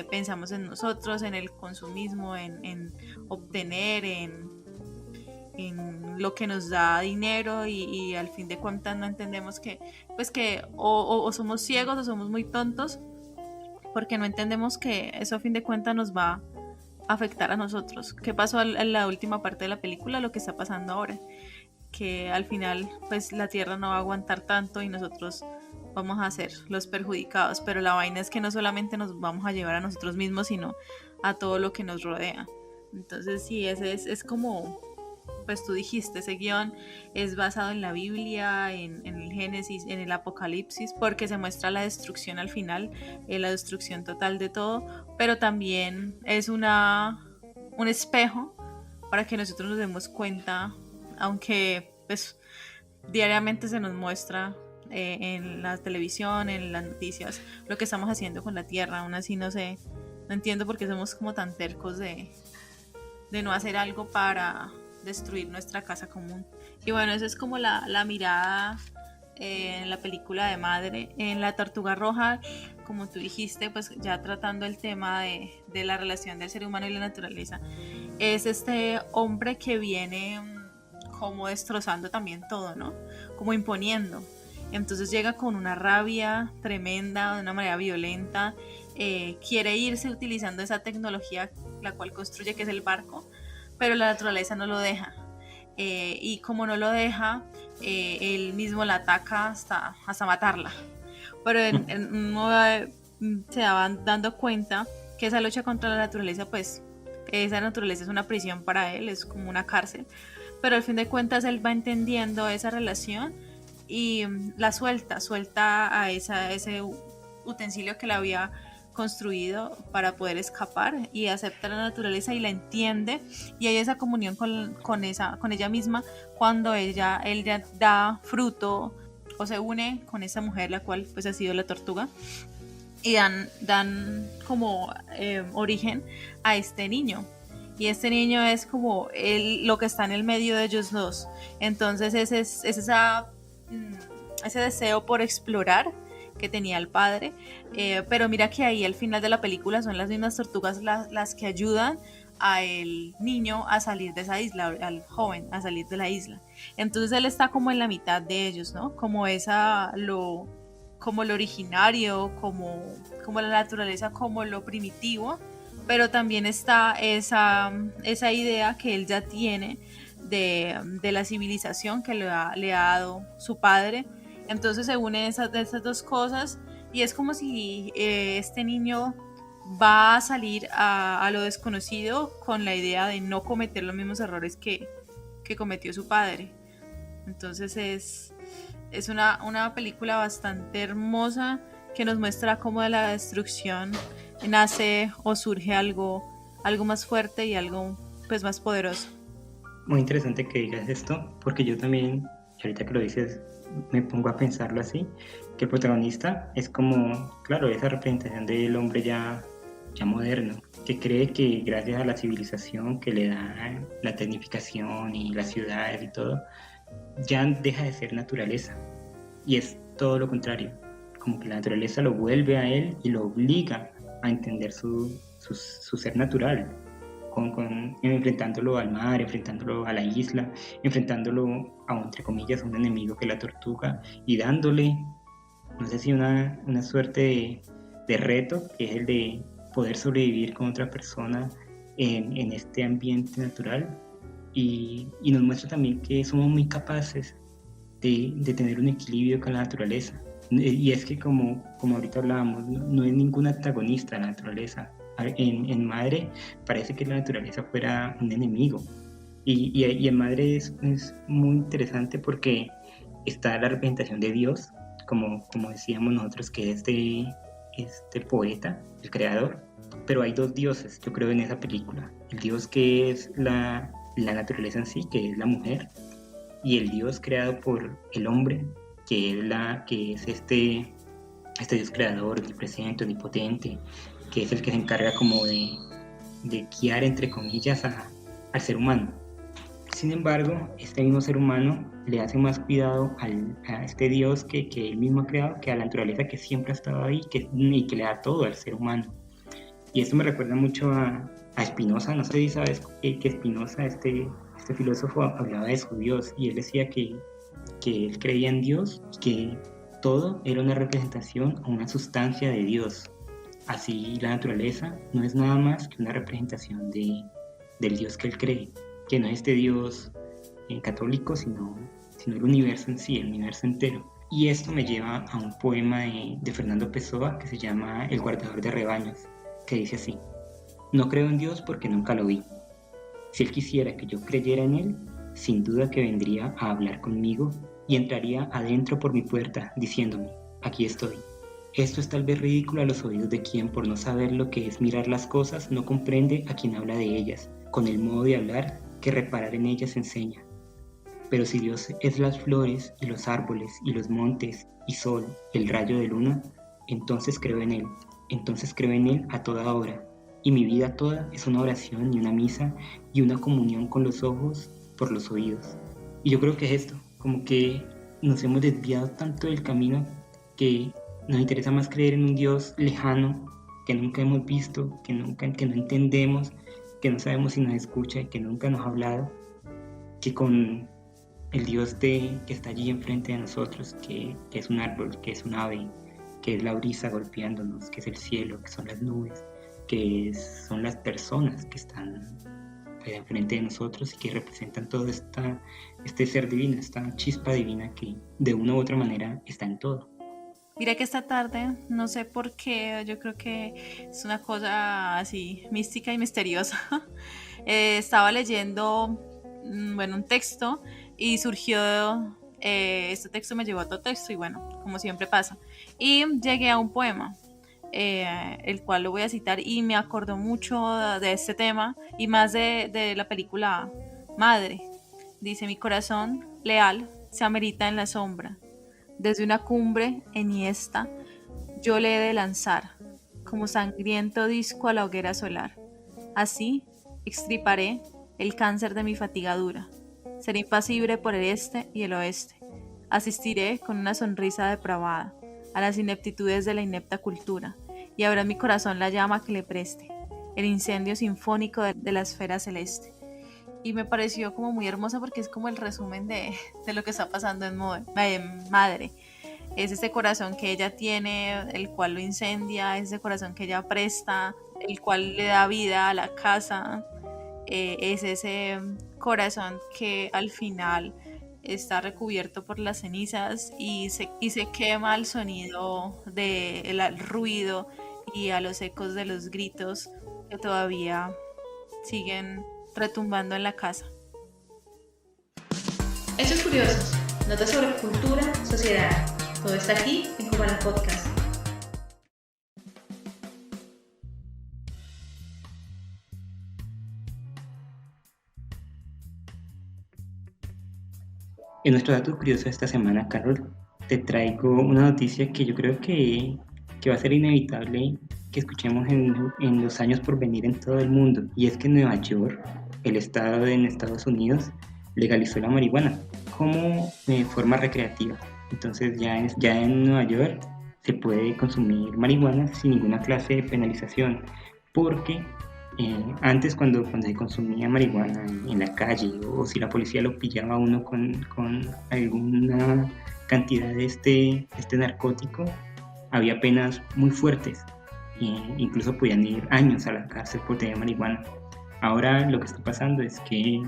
Pensamos en nosotros, en el consumismo, en obtener, en lo que nos da dinero, y al fin de cuentas no entendemos que o somos ciegos o somos muy tontos, porque no entendemos que eso a fin de cuentas nos va a afectar a nosotros. ¿Qué pasó en la última parte de la película? Lo que está pasando ahora, que al final pues la tierra no va a aguantar tanto y nosotros vamos a ser los perjudicados, pero la vaina es que no solamente nos vamos a llevar a nosotros mismos, sino a todo lo que nos rodea. Entonces sí, ese es como, pues tú dijiste, ese guión es basado en la Biblia, en el Génesis, en el Apocalipsis, porque se muestra la destrucción al final, la destrucción total de todo, pero también es un espejo para que nosotros nos demos cuenta, aunque pues diariamente se nos muestra en la televisión, en las noticias, lo que estamos haciendo con la tierra. Aún así no entiendo por qué somos como tan tercos de no hacer algo para destruir nuestra casa común. Y bueno, eso es como la mirada en la película de Madre. En La Tortuga Roja, como tú dijiste, pues ya tratando el tema de la relación del ser humano y la naturaleza, es este hombre que viene como destrozando también todo, ¿no? Como imponiendo. Entonces llega con una rabia tremenda, de una manera violenta, quiere irse utilizando esa tecnología la cual construye, que es el barco, pero la naturaleza no lo deja. Y como no lo deja, él mismo la ataca hasta matarla. Pero se daban dando cuenta que esa lucha contra la naturaleza, pues esa naturaleza es una prisión para él, es como una cárcel, pero al fin de cuentas él va entendiendo esa relación y la suelta a ese utensilio que le había construido para poder escapar, y acepta la naturaleza y la entiende, y hay esa comunión con ella misma cuando él ya da fruto o se une con esa mujer, la cual pues ha sido la tortuga, y dan como origen a este niño. Y este niño es como lo que está en el medio de ellos dos. Entonces es ese deseo por explorar que tenía el padre, pero mira que ahí al final de la película son las mismas tortugas las que ayudan al niño a salir de esa isla, al joven a salir de la isla. Entonces él está como en la mitad de ellos, ¿no? Como lo originario, como la naturaleza, como lo primitivo, pero también está esa idea que él ya tiene de la civilización que le ha dado su padre. Entonces se unen esas dos cosas, y es como si este niño va a salir a lo desconocido con la idea de no cometer los mismos errores que cometió su padre. Entonces es una película bastante hermosa que nos muestra cómo de la destrucción nace o surge algo más fuerte y algo pues más poderoso. Muy interesante que digas esto, porque yo también Y ahorita que lo dices, me pongo a pensarlo así, que el protagonista es como, claro, esa representación del hombre ya moderno, que cree que gracias a la civilización que le da la tecnificación y las ciudades y todo, ya deja de ser naturaleza. Y es todo lo contrario, como que la naturaleza lo vuelve a él y lo obliga a entender su ser natural, enfrentándolo al mar, enfrentándolo a la isla, enfrentándolo a, entre comillas, un enemigo que es la tortuga y dándole, no sé si una suerte de reto, que es el de poder sobrevivir con otra persona en este ambiente natural. Y nos muestra también que somos muy capaces de tener un equilibrio con la naturaleza. Y es que como ahorita hablábamos, no es ningún antagonista la naturaleza. En Madre parece que la naturaleza fuera un enemigo. Y en Madre es muy interesante porque está la representación de Dios, como decíamos nosotros, que es de este poeta, el creador. Pero hay dos dioses, yo creo, en esa película. El dios que es la naturaleza en sí, que es la mujer, y el Dios creado por el hombre, que es este Dios creador, omnipresente, omnipotente, que es el que se encarga como de guiar, entre comillas, al ser humano. Sin embargo, este mismo ser humano le hace más cuidado a este Dios que él mismo ha creado, que a la naturaleza que siempre ha estado ahí y que le da todo al ser humano. Y esto me recuerda mucho a Spinoza. No sé si sabes que Spinoza, este filósofo, hablaba de su Dios, y él decía que él creía en Dios, que todo era una representación o una sustancia de Dios. Así la naturaleza no es nada más que una representación del Dios que él cree, que no es este Dios católico, sino el universo en sí, el universo entero. Y esto me lleva a un poema de Fernando Pessoa que se llama El guardador de rebaños, que dice así: no creo en Dios porque nunca lo vi. Si él quisiera que yo creyera en él, sin duda que vendría a hablar conmigo y entraría adentro por mi puerta diciéndome: aquí estoy. Esto es tal vez ridículo a los oídos de quien, por no saber lo que es mirar las cosas, no comprende a quien habla de ellas, con el modo de hablar que reparar en ellas enseña. Pero si Dios es las flores y los árboles y los montes y sol, el rayo de luna, entonces creo en él. Entonces creo en él a toda hora. Y mi vida toda es una oración y una misa y una comunión con los ojos por los oídos. Y yo creo que es esto, como que nos hemos desviado tanto del camino que nos interesa más creer en un Dios lejano que nunca hemos visto, que no entendemos, que no sabemos si nos escucha y que nunca nos ha hablado, que con el Dios que está allí enfrente de nosotros, que es un árbol, que es un ave, que es la brisa golpeándonos, que es el cielo, que son las nubes, que son las personas que están enfrente de nosotros y que representan todo este ser divino, esta chispa divina que de una u otra manera está en todo. Mira que esta tarde, no sé por qué, yo creo que es una cosa así mística y misteriosa. Estaba leyendo, un texto y surgió, este texto me llevó a otro texto y bueno, como siempre pasa. Y llegué a un poema, el cual lo voy a citar y me acordó mucho de este tema y más de la película Madre. Dice: mi corazón leal se amerita en la sombra. Desde una cumbre enhiesta yo le he de lanzar, como sangriento disco a la hoguera solar. Así extirparé el cáncer de mi fatiga dura. Seré impasible por el este y el oeste. Asistiré con una sonrisa depravada a las ineptitudes de la inepta cultura, y habrá en mi corazón la llama que le preste, el incendio sinfónico de la esfera celeste. Y me pareció como muy hermosa porque es como el resumen de lo que está pasando en Madre. Es ese corazón que ella tiene, el cual lo incendia, es ese corazón que ella presta, el cual le da vida a la casa, es ese corazón que al final está recubierto por las cenizas y se quema al sonido del ruido y a los ecos de los gritos que todavía siguen retumbando en la casa. Hechos curiosos, notas sobre cultura, sociedad. Todo está aquí en Cubana Podcast. En nuestro dato curioso esta semana, Carol, te traigo una noticia que yo creo que va a ser inevitable que escuchemos en los años por venir en todo el mundo. Y es que Nueva York, el estado en Estados Unidos, legalizó la marihuana como forma recreativa. Entonces ya en Nueva York se puede consumir marihuana sin ninguna clase de penalización, porque antes cuando se consumía marihuana en la calle o si la policía lo pillaba a uno con alguna cantidad de este narcótico, había penas muy fuertes, incluso podían ir años a la cárcel por tener marihuana. Ahora lo que está pasando es que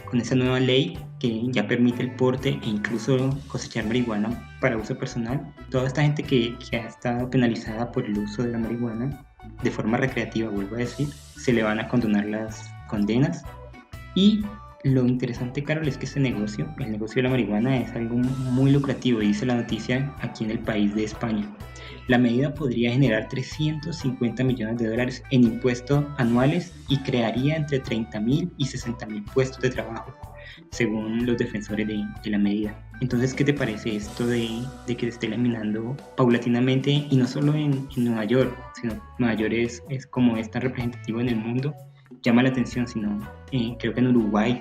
con esa nueva ley que ya permite el porte e incluso cosechar marihuana para uso personal, toda esta gente que ha estado penalizada por el uso de la marihuana de forma recreativa, vuelvo a decir, se le van a condonar las condenas. Y lo interesante, Carol, es que el negocio de la marihuana es algo muy lucrativo, dice la noticia aquí en el país de España. La medida podría generar 350 millones de dólares en impuestos anuales y crearía entre 30.000 y 60.000 puestos de trabajo, según los defensores de la medida. Entonces, ¿qué te parece esto de que se esté eliminando paulatinamente, y no solo en Nueva York, sino Nueva York es como es tan representativo en el mundo? Llama la atención, sino creo que en Uruguay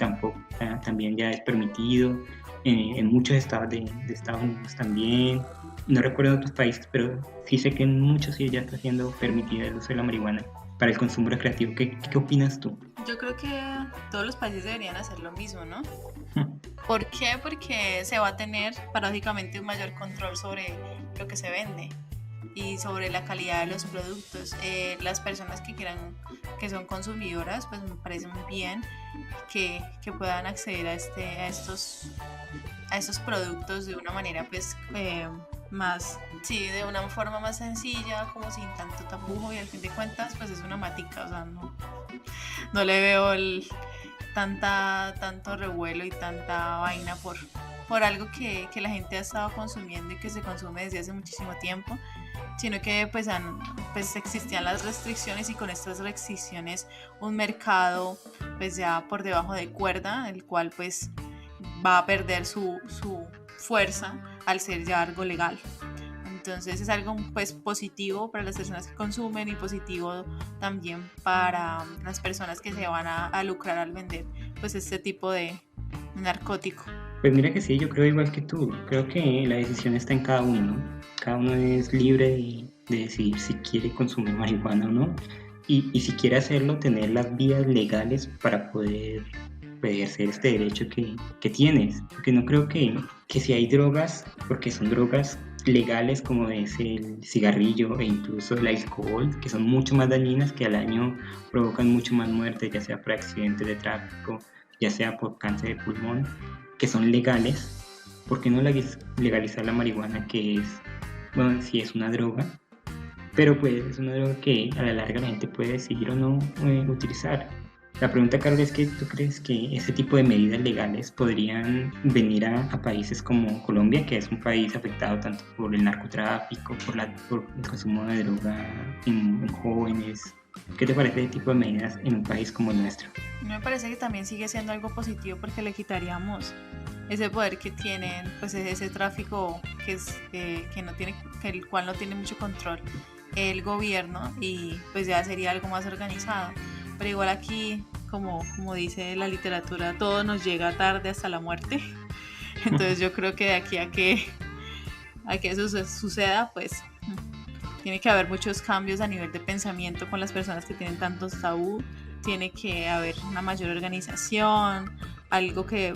también ya es permitido, en muchos estados de Estados Unidos también. No recuerdo en otros países, pero sí sé que en muchos sí ya está siendo permitido el uso de la marihuana para el consumo recreativo. ¿Qué opinas tú? Yo creo que todos los países deberían hacer lo mismo, ¿no? ¿Por qué? Porque se va a tener paradójicamente un mayor control sobre lo que se vende y sobre la calidad de los productos. Las personas que son consumidoras, pues me parece muy bien que puedan acceder a estos productos de una manera pues de una forma más sencilla, como sin tanto tapujo, y al fin de cuentas pues es una matica, o sea, no le veo tanto revuelo y tanta vaina por algo que la gente ha estado consumiendo y que se consume desde hace muchísimo tiempo, sino que pues existían las restricciones, y con estas restricciones un mercado pues ya por debajo de cuerda, el cual pues va a perder su fuerza al ser ya algo legal. Entonces es algo pues positivo para las personas que consumen y positivo también para las personas que se van a lucrar al vender pues este tipo de narcótico. Pues mira que sí, yo creo igual que tú. Creo que la decisión está en cada uno, ¿no? Cada uno es libre de decidir si quiere consumir marihuana o no, y si quiere hacerlo, tener las vías legales para poder ejercer este derecho que tienes. Porque no creo que si hay drogas, porque son drogas legales como es el cigarrillo e incluso el alcohol, que son mucho más dañinas, que al año provocan mucho más muerte, ya sea por accidentes de tráfico, ya sea por cáncer de pulmón, que son legales. ¿Por qué no legalizar la marihuana, que es, bueno, sí es una droga, pero pues es una droga que a la larga la gente puede decidir o no utilizar? La pregunta, Carlos, es que ¿tú crees que ese tipo de medidas legales podrían venir a países como Colombia, que es un país afectado tanto por el narcotráfico, por el consumo de droga en jóvenes? ¿Qué te parece ese tipo de medidas en un país como el nuestro? Me parece que también sigue siendo algo positivo, porque le quitaríamos ese poder que tienen, pues ese tráfico el cual no tiene mucho control el gobierno, y pues ya sería algo más organizado. Pero igual aquí, como dice la literatura, todo nos llega tarde hasta la muerte. Entonces yo creo que de aquí a que eso suceda, pues tiene que haber muchos cambios a nivel de pensamiento con las personas que tienen tantos tabú. Tiene que haber una mayor organización, algo que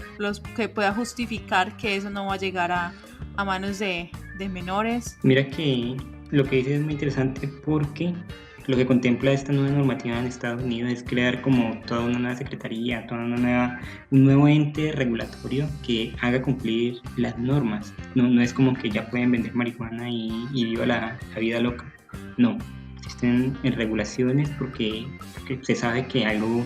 pueda justificar que eso no va a llegar a manos de menores. Mira que lo que dices es muy interesante, porque lo que contempla esta nueva normativa en Estados Unidos es crear como toda una nueva secretaría, un nuevo ente regulatorio que haga cumplir las normas. No es como que ya pueden vender marihuana y viva la vida loca. No, existen regulaciones porque se sabe que algo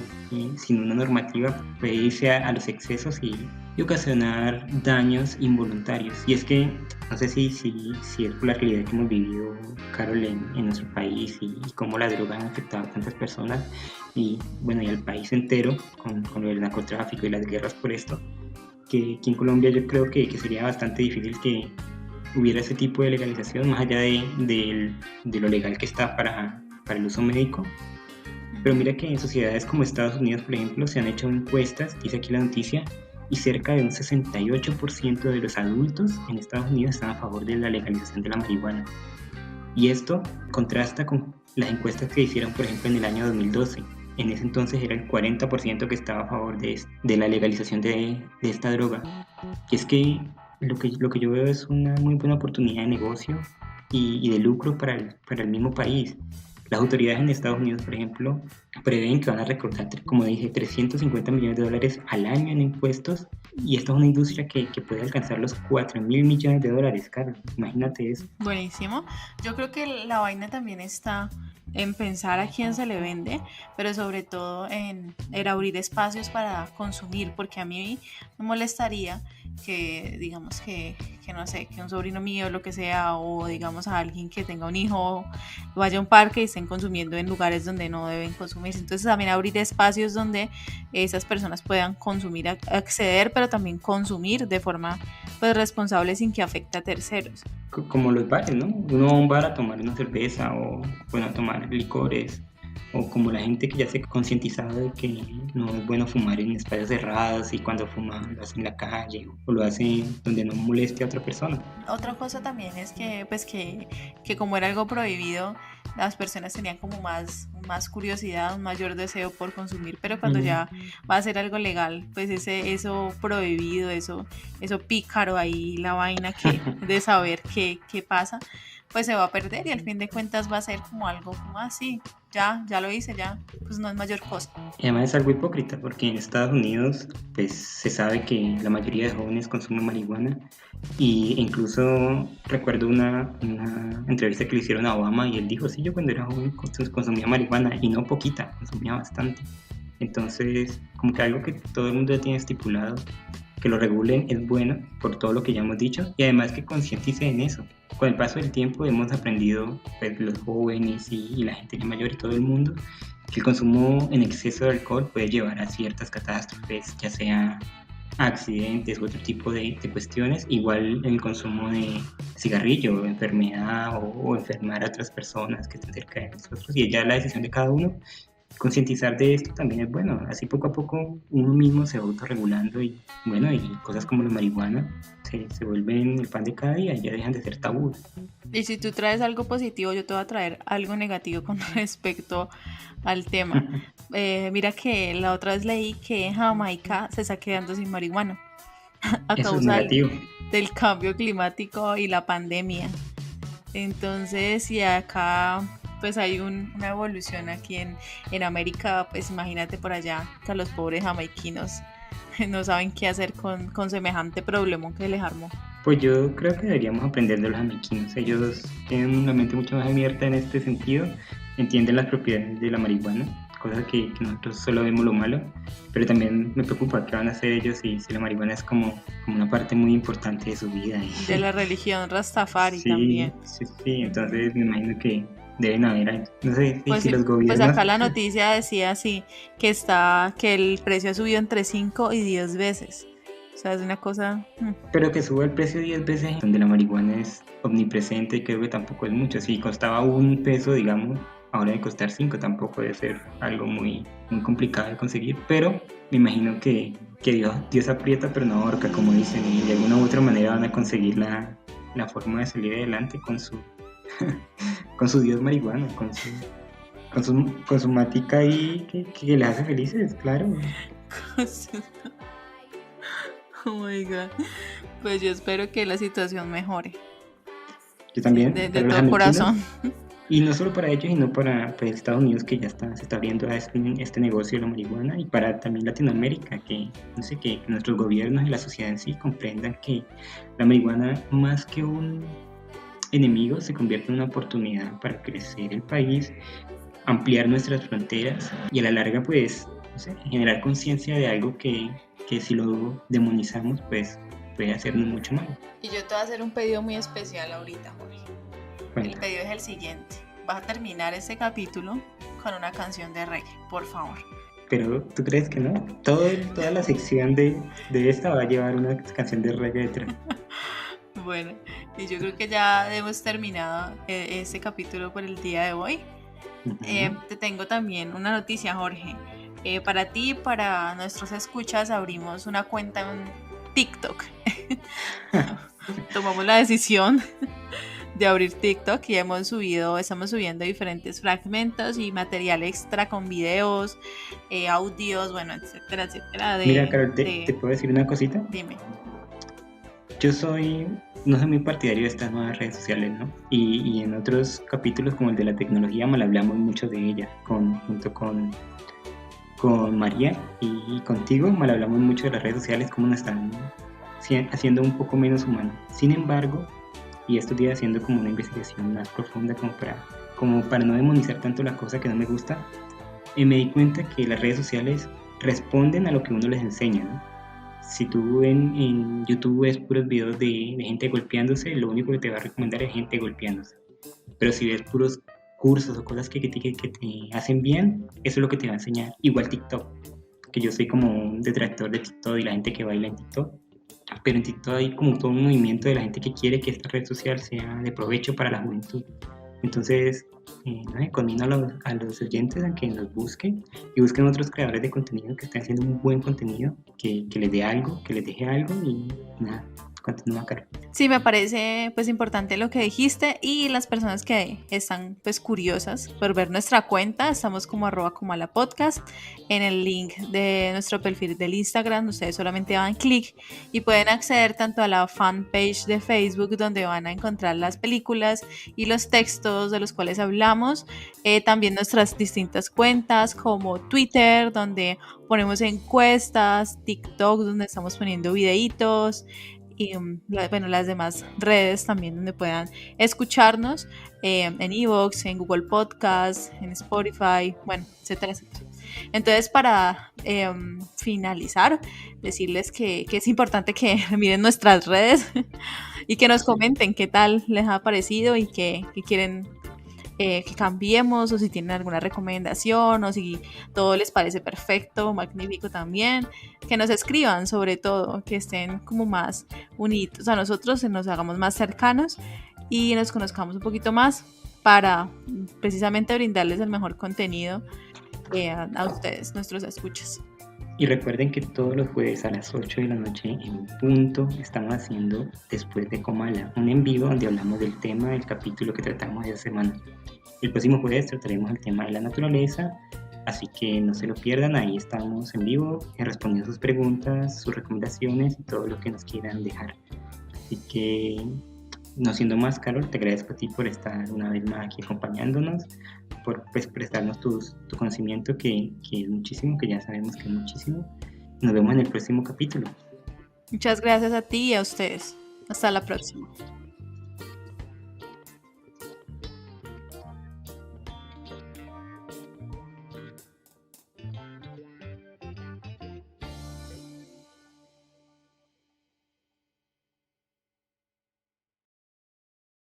sin una normativa puede irse a los excesos y ocasionar daños involuntarios. Y es que no sé si es por la realidad que hemos vivido, Carol, en nuestro país, y cómo la droga ha afectado a tantas personas y al país entero con el narcotráfico y las guerras por esto. que aquí en Colombia yo creo que sería bastante difícil que hubiera ese tipo de legalización, más allá de lo legal que está para el uso médico. Pero mira que en sociedades como Estados Unidos, por ejemplo, se han hecho encuestas, dice aquí la noticia, y cerca de un 68% de los adultos en Estados Unidos están a favor de la legalización de la marihuana. Y esto contrasta con las encuestas que hicieron, por ejemplo, en el año 2012. En ese entonces era el 40% que estaba a favor de la legalización de esta droga. Y es que lo que yo veo es una muy buena oportunidad de negocio y de lucro para el mismo país. Las autoridades en Estados Unidos, por ejemplo, prevén que van a recortar, como dije, $350 millones al año en impuestos, y esta es una industria que puede alcanzar los $4.000 millones, Carlos. Imagínate eso. Buenísimo. Yo creo que la vaina también está en pensar a quién se le vende, pero sobre todo en abrir espacios para consumir, porque a mí me molestaría que, digamos, que no sé, que un sobrino mío, lo que sea, o digamos a alguien que tenga un hijo, vaya a un parque y estén consumiendo en lugares donde no deben consumirse. Entonces también abrir espacios donde esas personas puedan consumir, acceder, pero también consumir de forma pues responsable sin que afecte a terceros. Como los bares, ¿no? Uno va a un bar a tomar una cerveza o bueno, a tomar licores, o como la gente que ya se ha concientizado de que no es bueno fumar en espacios cerrados y cuando fuma lo hace en la calle o lo hace donde no moleste a otra persona. Otra cosa también es que pues que como era algo prohibido, las personas tenían como más curiosidad, un mayor deseo por consumir, pero cuando ya va a ser algo legal, pues eso prohibido, eso pícaro ahí, la vaina de saber qué pasa, pues se va a perder y al fin de cuentas va a ser como algo como así, ya lo hice, ya, pues no es mayor cosa. Y además es algo hipócrita porque en Estados Unidos pues se sabe que la mayoría de jóvenes consumen marihuana, y incluso recuerdo una entrevista que le hicieron a Obama y él dijo, sí, yo cuando era joven consumía marihuana, y no poquita, consumía bastante. Entonces como que algo que todo el mundo ya tiene estipulado, que lo regulen, es bueno por todo lo que ya hemos dicho, y además que concienticen en eso. Con el paso del tiempo hemos aprendido, pues, los jóvenes y la gente ya mayor y todo el mundo, que el consumo en exceso de alcohol puede llevar a ciertas catástrofes, ya sea accidentes u otro tipo de cuestiones. Igual el consumo de cigarrillo, enfermedad o enfermar a otras personas que estén cerca de nosotros, y ya la decisión de cada uno. Concientizar de esto también es bueno, así poco a poco uno mismo se va autorregulando, y bueno, y cosas como la marihuana se vuelven el pan de cada día, ya dejan de ser tabú. Y si tú traes algo positivo, yo te voy a traer algo negativo con respecto al tema. Mira que la otra vez leí que Jamaica se está quedando sin marihuana a Eso es causa negativo. del cambio climático y la pandemia. Entonces, si acá pues hay una evolución aquí en América, pues imagínate por allá, que a los pobres jamaiquinos no saben qué hacer con semejante problema que les armó. Pues yo creo que deberíamos aprender de los jamaiquinos. Ellos tienen una mente mucho más abierta en este sentido, entienden las propiedades de la marihuana, cosa que nosotros solo vemos lo malo, pero también me preocupa qué van a hacer ellos si la marihuana es como una parte muy importante de su vida. De la religión Rastafari sí, también. Sí, entonces me imagino que deben haber, no sé pues si los gobiernos... Pues acá la noticia decía así, que el precio ha subido entre 5 y 10 veces. O sea, es una cosa... Pero que suba el precio 10 veces, donde la marihuana es omnipresente, creo que tampoco es mucho. Si costaba $1, digamos, ahora de costar 5, tampoco debe ser algo muy complicado de conseguir. Pero me imagino que Dios aprieta pero no ahorca, como dicen, y de alguna u otra manera van a conseguir la forma de salir adelante con su con su Dios marihuana, con su matica ahí que les hace felices, claro. Oh my God. Pues yo espero que la situación mejore. Yo también. De todo corazón. Y no solo para ellos, sino para Estados Unidos, que ya se está abriendo a este negocio de la marihuana, y para también Latinoamérica, que no sé, que nuestros gobiernos y la sociedad en sí comprendan que la marihuana, más que un enemigo, se convierte en una oportunidad para crecer el país, ampliar nuestras fronteras y a la larga, pues, no sé, generar conciencia de algo que si lo demonizamos, pues puede hacernos mucho mal. Y yo te voy a hacer un pedido muy especial ahorita, Jorge. Bueno. El pedido es el siguiente: vas a terminar este capítulo con una canción de reggae, por favor. Pero ¿tú crees que no? Toda la sección de esta va a llevar una canción de reggae detrás. Bueno, y yo creo que ya hemos terminado este capítulo por el día de hoy. Te tengo también una noticia, Jorge. Para ti y para nuestros escuchas abrimos una cuenta en TikTok. Tomamos la decisión de abrir TikTok y estamos subiendo diferentes fragmentos y material extra con videos, audios, bueno, etcétera, etcétera. Mira, Carol, ¿te puedo decir una cosita? Dime. Yo no soy muy partidario de estas nuevas redes sociales, ¿no? Y en otros capítulos como el de la tecnología mal hablamos mucho de ella, junto con María y contigo mal hablamos mucho de las redes sociales, cómo nos están haciendo un poco menos humanos. Sin embargo, y estos días haciendo como una investigación más profunda como para no demonizar tanto la cosa que no me gusta, me di cuenta que las redes sociales responden a lo que uno les enseña, ¿no? Si tú en YouTube ves puros videos de gente golpeándose, lo único que te va a recomendar es gente golpeándose. Pero si ves puros cursos o cosas que te hacen bien, eso es lo que te va a enseñar. Igual TikTok, que yo soy como un detractor de TikTok y la gente que baila en TikTok. Pero en TikTok hay como todo un movimiento de la gente que quiere que esta red social sea de provecho para la juventud. Entonces, conmino a los oyentes a que nos busquen y busquen otros creadores de contenido que estén haciendo un buen contenido, que les dé algo, que les deje algo y nada, continúa, Carol. Sí, me parece pues importante lo que dijiste y las personas que están pues curiosas por ver nuestra cuenta, estamos como @comalapodcast en el link de nuestro perfil del Instagram, ustedes solamente dan clic y pueden acceder tanto a la fanpage de Facebook donde van a encontrar las películas y los textos de los cuales hablamos, también nuestras distintas cuentas como Twitter donde ponemos encuestas, TikTok donde estamos poniendo videitos, y bueno, las demás redes también donde puedan escucharnos, en iVoox, en Google Podcast, en Spotify, bueno, etcétera, etcétera. Entonces, para finalizar, decirles que es importante que miren nuestras redes y que nos comenten qué tal les ha parecido y qué quieren que cambiemos, o si tienen alguna recomendación, o si todo les parece perfecto, magnífico también, que nos escriban, sobre todo, que estén como más unidos a nosotros, que nos hagamos más cercanos y nos conozcamos un poquito más para precisamente brindarles el mejor contenido a ustedes, nuestros escuchas. Y recuerden que todos los jueves a las 8 de la noche en punto estamos haciendo Después de Comala, un en vivo donde hablamos del tema del capítulo que tratamos esta semana. El próximo jueves trataremos el tema de la naturaleza, así que no se lo pierdan, ahí estamos en vivo respondiendo sus preguntas, sus recomendaciones y todo lo que nos quieran dejar. Así que, no siendo más, Carol, te agradezco a ti por estar una vez más aquí acompañándonos, por prestarnos tu conocimiento que es muchísimo, que ya sabemos que es muchísimo. Nos vemos en el próximo capítulo. Muchas gracias a ti y a ustedes. Hasta la próxima.